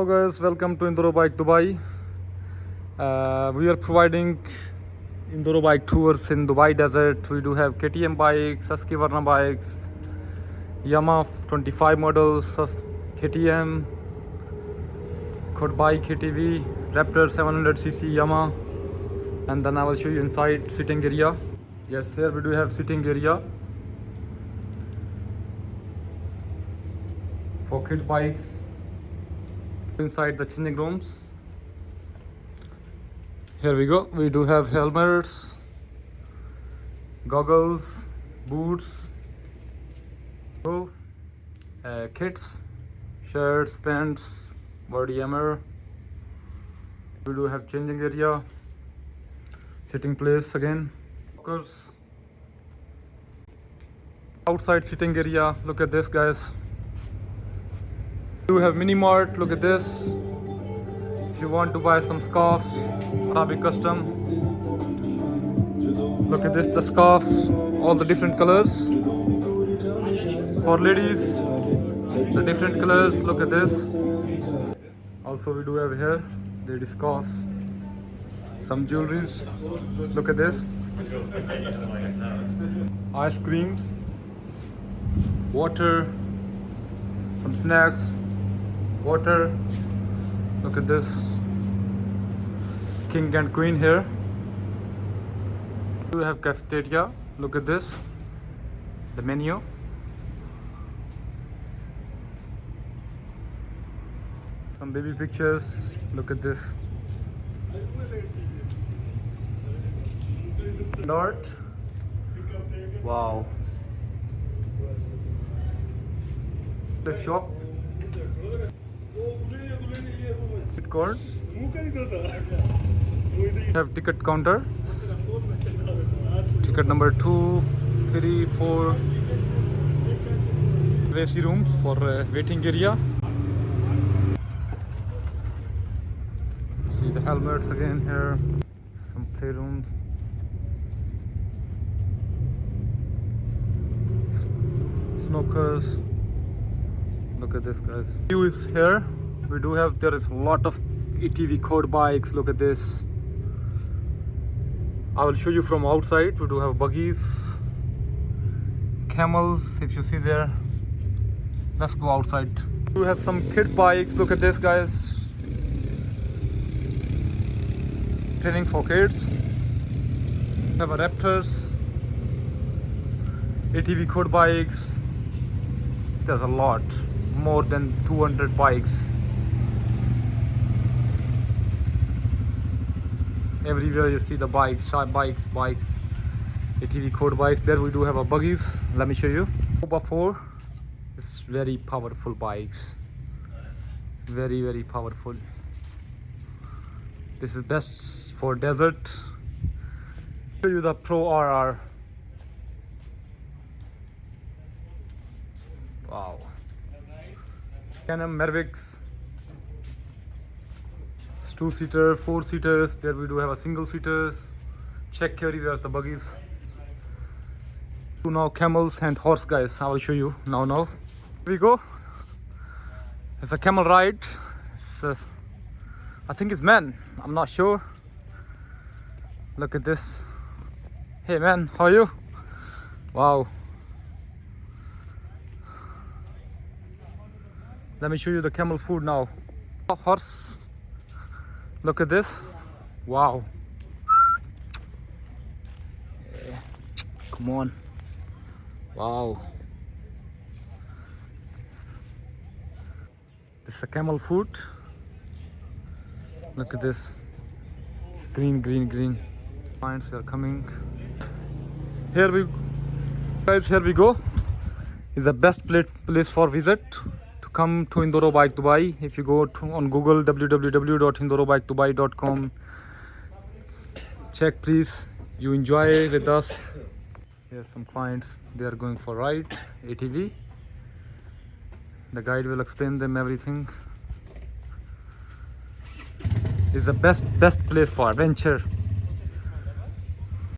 Hello guys, welcome to Indoro Bike Dubai. We are providing Indoro Bike Tours in Dubai Desert. We do have KTM bikes, Husqvarna bikes, Yamaha 25 models, KTM, Kodbai KTV, Raptor 700cc Yamaha, and then I will show you inside sitting area. Yes, here we do have sitting area for kid bikes. Inside the changing rooms, here we go. We do have helmets, goggles, boots, kits, shirts, pants, body armor. We do have changing area, sitting place again, lockers, outside sitting area. Look at this, guys. We do have mini mart. Look at this. If you want to buy some scarves, Arabic custom, look at this, the scarves, all the different colors. For ladies, the different colors, look at this. Also we do have here ladies scarves, some jewelries, look at this. Ice creams, water, some snacks, water. Look at this, king and queen here. We have cafeteria. Look at this, the menu. Some baby pictures. Look at this. Art. Wow. The shop. Court. Have ticket counter. Ticket number 2, 3, 4. AC rooms for waiting area. See the helmets again here. Some playrooms. Snookers. Look at this, guys. View is here. We do have, there is a lot of ATV code bikes. Look at this. I will show you from outside. We do have buggies, camels, if you see there. Let's go outside. We have some kids bikes. Look at this, guys. Training for kids. We have a Raptors, ATV code bikes. There's a lot, more than 200 bikes. Everywhere you see the bikes, sharp bikes, ATV code bikes. There we do have a buggies. Let me show you. Oba 4 is very powerful bikes. Very, very powerful. This is best for desert. Show you the Pro RR. Wow. Canon Mavericks. 2-seater, 4-seaters. There we do have a single-seaters. Check everywhere the buggies. Now camels and horse, guys. I will show you now. Here we go. It's a camel ride. I think it's men. I'm not sure. Look at this. Hey man, how are you? Wow. Let me show you the camel food now. Horse. Look at this. Wow. Yeah. Come on. Wow. This is a camel food. Look at this. It's green. Clients are coming. Here we go. It's the best place for visit. Come to Indoro Bike Dubai. If you go on Google, www.indorobikedubai.com, check please. You enjoy with us. Here's some clients. They are going for ride ATV. The guide will explain them everything. It's the best place for adventure.